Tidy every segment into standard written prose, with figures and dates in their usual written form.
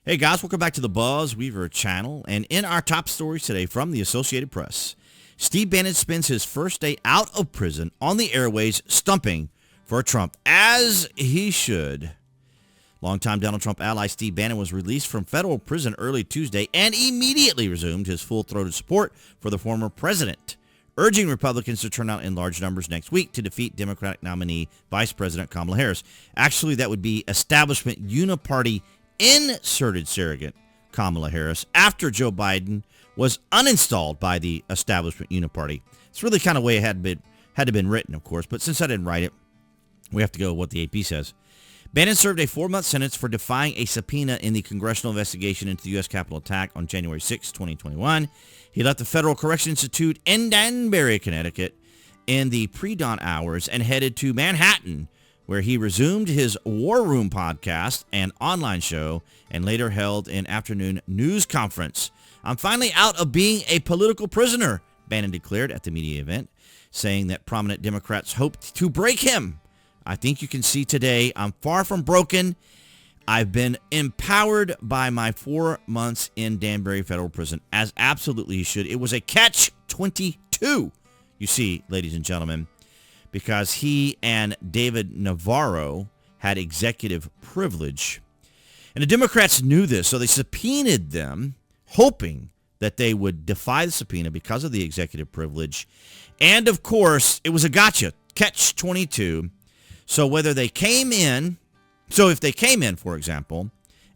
Hey guys, welcome back to the BuzWeaver channel. And in our top stories today from the Associated Press, Steve Bannon spends his first day out of prison on the airways stumping for Trump, as he should. Longtime Donald Trump ally Steve Bannon was released from federal prison early Tuesday and immediately resumed his full-throated support for the former president, urging Republicans to turn out in large numbers next week to defeat Democratic nominee Vice President Kamala Harris. Actually, that would be Establishment Uni-party inserted surrogate Kamala Harris after Joe Biden was uninstalled by the Establishment Uni-party. It's really kind of the way it had to have been written, of course, but since I didn't write it, we have to go with what the AP says. Bannon served a 4-month sentence for defying a subpoena in the congressional investigation into the U.S. Capitol attack on January 6, 2021. He left the Federal Correction Institute in Danbury, Connecticut in the pre-dawn hours and headed to Manhattan, where he resumed his War Room podcast and online show and later held an afternoon news conference. "I'm finally out of being a political prisoner," Bannon declared at the media event, saying that prominent Democrats hoped to break him. "I think you can see today I'm far from broken. I've been empowered by my 4 months in Danbury Federal Prison," as absolutely he should. It was a catch-22, you see, ladies and gentlemen, because he and David Navarro had executive privilege. And the Democrats knew this, so they subpoenaed them, hoping that they would defy the subpoena because of the executive privilege. And, of course, it was a gotcha, catch-22. So whether they came in, if they came in, for example,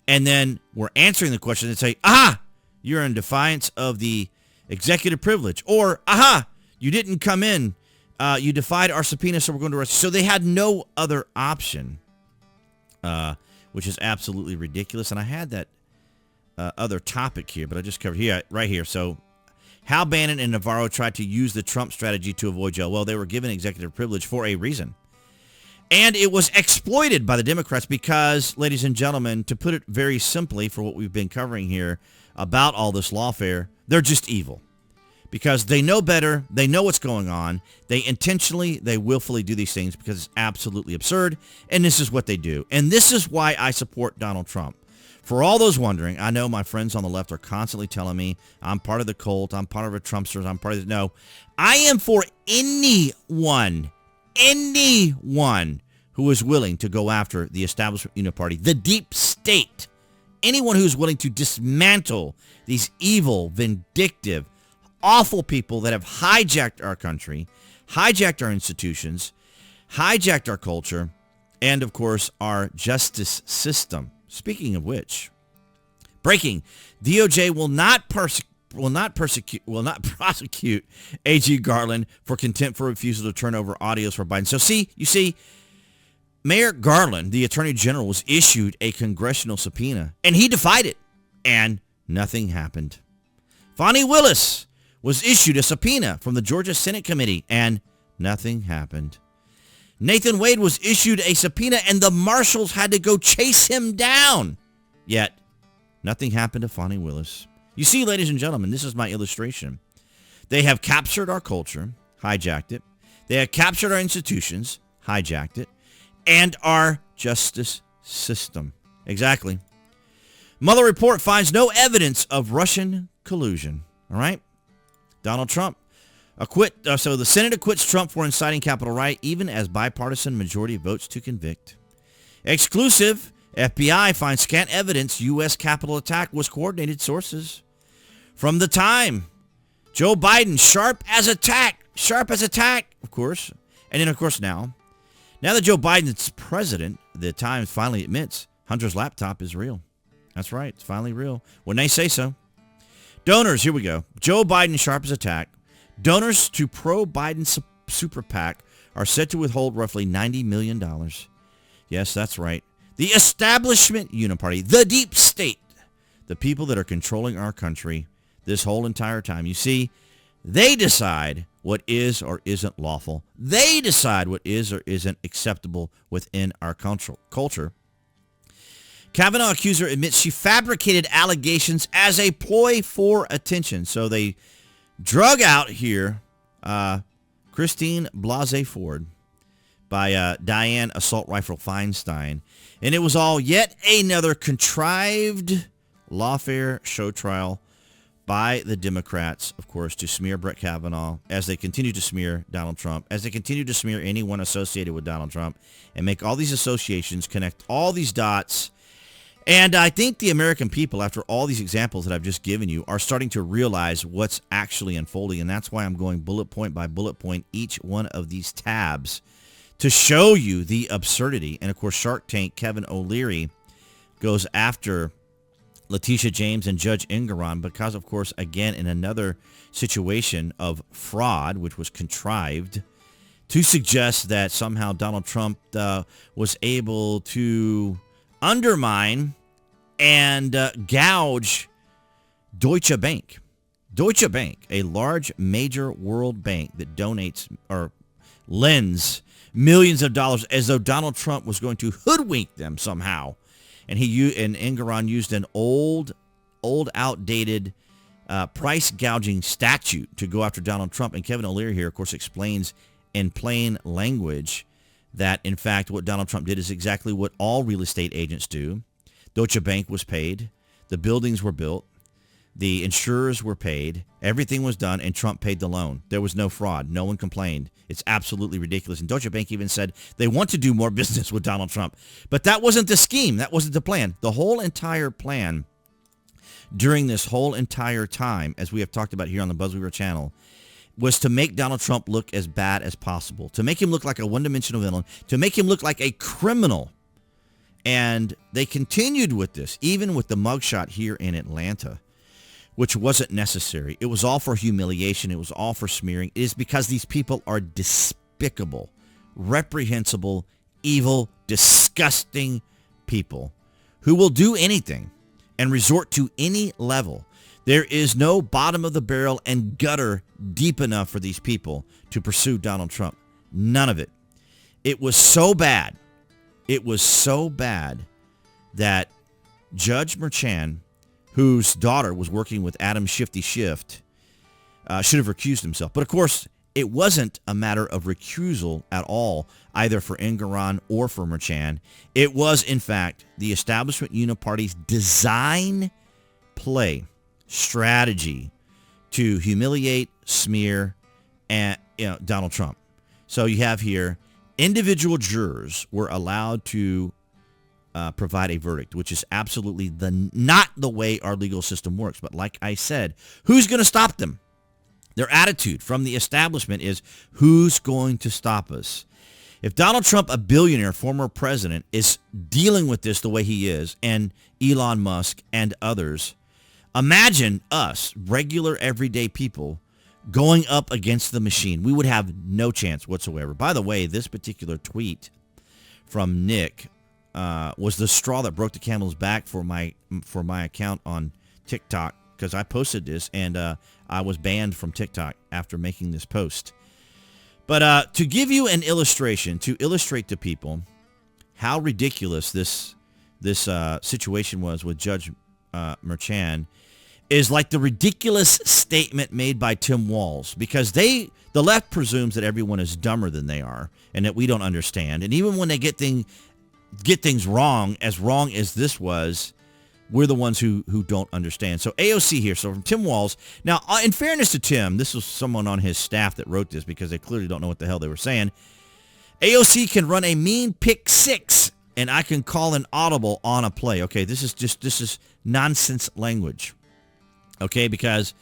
and then were answering the question and say, "Aha, you're in defiance of the executive privilege," or, "Aha, you didn't come in, you defied our subpoena, so we're going to arrest you." So they had no other option, which is absolutely ridiculous. And I had that other topic here, but I just covered here, right here. So how Bannon and Navarro tried to use the Trump strategy to avoid jail. Well, they were given executive privilege for a reason. And it was exploited by the Democrats because, ladies and gentlemen, to put it very simply for what we've been covering here about all this lawfare, they're just evil. Because they know better, they know what's going on, they willfully do these things because it's absolutely absurd, and this is what they do. And this is why I support Donald Trump. For all those wondering, I know my friends on the left are constantly telling me, I'm part of the cult, I'm part of the Trumpsters, I'm part of the... No, I am for anyone who is willing to go after the Establishment Uni-party, the deep state, anyone who's willing to dismantle these evil, vindictive, awful people that have hijacked our country, hijacked our institutions, hijacked our culture, and, of course, our justice system. Speaking of which, breaking, DOJ will not prosecute A.G. Garland for contempt for refusal to turn over audios for Biden. So you see, Mayor Garland, the Attorney General, was issued a congressional subpoena, and he defied it, and nothing happened. Fani Willis was issued a subpoena from the Georgia Senate Committee, and nothing happened. Nathan Wade was issued a subpoena, and the marshals had to go chase him down. Yet, nothing happened to Fani Willis. You see, ladies and gentlemen, this is my illustration. They have captured our culture, hijacked it. They have captured our institutions, hijacked it, and our justice system. Exactly. Mueller report finds no evidence of Russian collusion. All right? Donald Trump so the Senate acquits Trump for inciting Capitol riot, even as bipartisan majority votes to convict. Exclusive. FBI finds scant evidence U.S. Capitol attack was coordinated. Sources. From the time. Joe Biden, sharp as attack, of course. And then, of course, now that Joe Biden is president, the Times finally admits Hunter's laptop is real. That's right. It's finally real. When they say so. Donors, here we go. Joe Biden, sharp as attack. Donors to pro-Biden super PAC are set to withhold roughly $90 million. Yes, that's right. The Establishment Uni-party, the deep state, the people that are controlling our country this whole entire time. You see, they decide what is or isn't lawful. They decide what is or isn't acceptable within our culture. Kavanaugh accuser admits she fabricated allegations as a ploy for attention. So they drug out here Christine Blasey Ford by Diane Assault Rifle Feinstein. And it was all yet another contrived lawfare show trial by the Democrats, of course, to smear Brett Kavanaugh, as they continue to smear Donald Trump, as they continue to smear anyone associated with Donald Trump, and make all these associations, connect all these dots. And I think the American people, after all these examples that I've just given you, are starting to realize what's actually unfolding. And that's why I'm going bullet point by bullet point each one of these tabs to show you the absurdity. And, of course, Shark Tank Kevin O'Leary goes after Letitia James and Judge Engoron because, of course, again, in another situation of fraud, which was contrived, to suggest that somehow Donald Trump was able to undermine and gouge Deutsche Bank. Deutsche Bank, a large major world bank that donates or lends millions of dollars, as though Donald Trump was going to hoodwink them somehow. And Engoron used an old outdated price gouging statute to go after Donald Trump. And Kevin O'Leary here, of course, explains in plain language that, in fact, what Donald Trump did is exactly what all real estate agents do. Deutsche Bank was paid. The buildings were built. The insurers were paid. Everything was done, and Trump paid the loan. There was no fraud. No one complained. It's absolutely ridiculous. And Deutsche Bank even said they want to do more business with Donald Trump. But that wasn't the scheme. That wasn't the plan. The whole entire plan during this whole entire time, as we have talked about here on the BuzWeaver channel, was to make Donald Trump look as bad as possible, to make him look like a one-dimensional villain, to make him look like a criminal. And they continued with this, even with the mugshot here in Atlanta, which wasn't necessary. It was all for humiliation. It was all for smearing. It is because these people are despicable, reprehensible, evil, disgusting people who will do anything and resort to any level. There is no bottom of the barrel and gutter deep enough for these people to pursue Donald Trump. None of it. It was so bad. It was so bad that Judge Merchan, whose daughter was working with Adam Shifty Schiff, should have recused himself. But, of course, it wasn't a matter of recusal at all, either for Engoron or for Merchan. It was, in fact, the Establishment Uni-party's design play strategy to humiliate, smear, and Donald Trump. So you have here individual jurors were allowed to provide a verdict, which is absolutely not the way our legal system works. But like I said, who's going to stop them? Their attitude from the establishment is, who's going to stop us? If Donald Trump, a billionaire, former president, is dealing with this the way he is, and Elon Musk and others, imagine us, regular, everyday people, going up against the machine. We would have no chance whatsoever. By the way, this particular tweet from Nick was the straw that broke the camel's back for my account on TikTok, because I posted this, and I was banned from TikTok after making this post. But to give you an illustration, to illustrate to people how ridiculous this situation was with Judge Merchan, is like the ridiculous statement made by Tim Walz, because the left presumes that everyone is dumber than they are and that we don't understand. And even when they get things wrong as this was, we're the ones who don't understand. So AOC here, so from Tim Walz. Now, in fairness to Tim, this was someone on his staff that wrote this because they clearly don't know what the hell they were saying. AOC can run a mean pick six, and I can call an audible on a play. Okay, this is nonsense language. Okay, because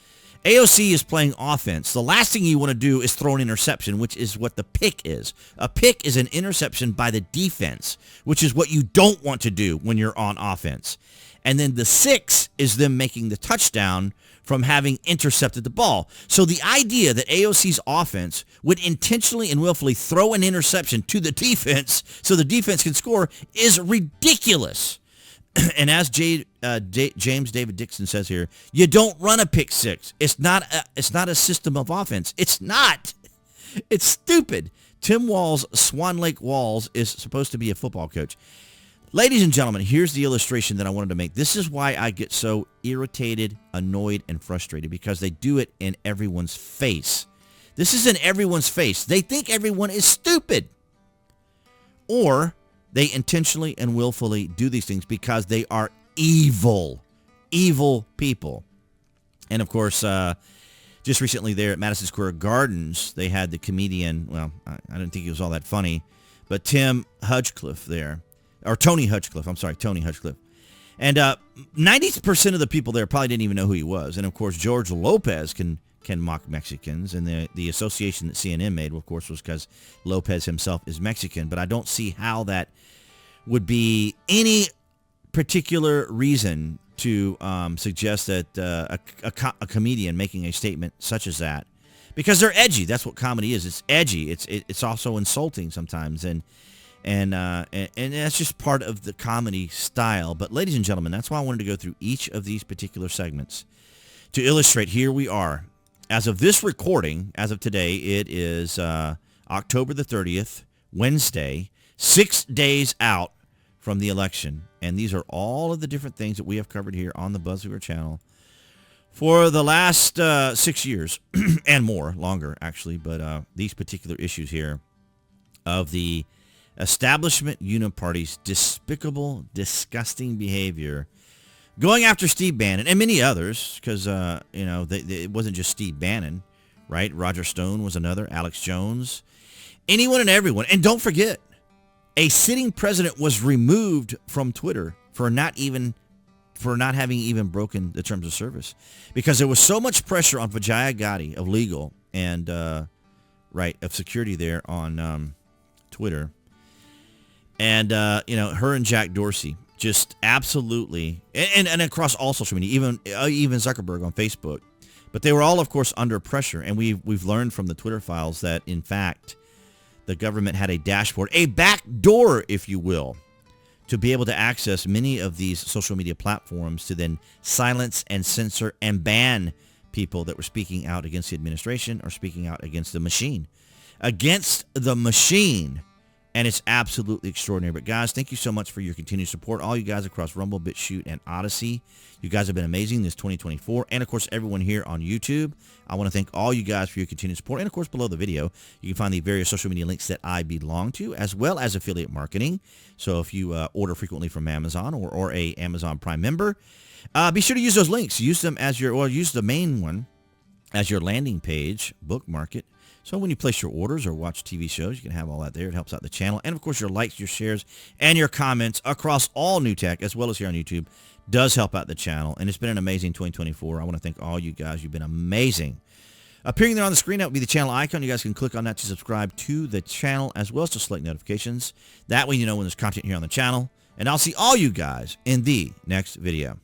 AOC is playing offense. The last thing you want to do is throw an interception, which is what the pick is. A pick is an interception by the defense, which is what you don't want to do when you're on offense. And then the six is them making the touchdown from having intercepted the ball. So the idea that AOC's offense would intentionally and willfully throw an interception to the defense so the defense can score is ridiculous. And as James David Dixon says here, you don't run a pick six. It's not a system of offense. It's not. It's stupid. Tim Walz, Swan Lake Walls, is supposed to be a football coach. Ladies and gentlemen, here's the illustration that I wanted to make. This is why I get so irritated, annoyed, and frustrated, because they do it in everyone's face. This is in everyone's face. They think everyone is stupid. Or they intentionally and willfully do these things because they are evil. evil people. And, of course, just recently there at Madison Square Gardens, they had the comedian, well, I didn't think he was all that funny, but Tim Hudgecliffe there, or Tony Hudgecliffe, I'm sorry, Tony Hudgecliffe. And 90% of the people there probably didn't even know who he was. And, of course, George Lopez can mock Mexicans. And the association that CNN made, of course, was because Lopez himself is Mexican. But I don't see how that would be any particular reason to suggest that a comedian making a statement such as that, because they're edgy. That's what comedy is. It's edgy. It's also insulting sometimes, and that's just part of the comedy style. But ladies and gentlemen, that's why I wanted to go through each of these particular segments to illustrate. Here we are. As of this recording, as of today, it is October the 30th, Wednesday, 6 days out from the election. And these are all of the different things that we have covered here on the BuzWeaver channel for the last 6 years and more, longer actually. But these particular issues here of the Establishment Uni-party's despicable, disgusting behavior, going after Steve Bannon and many others, because it wasn't just Steve Bannon, right? Roger Stone was another, Alex Jones, anyone and everyone. And don't forget, a sitting president was removed from Twitter for not having even broken the terms of service, because there was so much pressure on Vijaya Gadde of legal and of security there on Twitter, and her and Jack Dorsey just absolutely, and across all social media, even Zuckerberg on Facebook, but they were all, of course, under pressure. And we've learned from the Twitter files that, in fact, the government had a dashboard, a back door, if you will, to be able to access many of these social media platforms to then silence and censor and ban people that were speaking out against the administration or speaking out against the machine. Against the machine. And it's absolutely extraordinary. But, guys, thank you so much for your continued support. All you guys across Rumble, BitChute, and Odyssey. You guys have been amazing this 2024. And, of course, everyone here on YouTube. I want to thank all you guys for your continued support. And, of course, below the video, you can find the various social media links that I belong to, as well as affiliate marketing. So if you order frequently from Amazon or a Amazon Prime member, be sure to use those links. Use them as use the main one as your landing page, bookmark it. So when you place your orders or watch TV shows, you can have all that there. It helps out the channel. And, of course, your likes, your shares, and your comments across all New Tech, as well as here on YouTube, does help out the channel. And it's been an amazing 2024. I want to thank all you guys. You've been amazing. Appearing there on the screen, that would be the channel icon. You guys can click on that to subscribe to the channel, as well as to select notifications. That way you know when there's content here on the channel. And I'll see all you guys in the next video.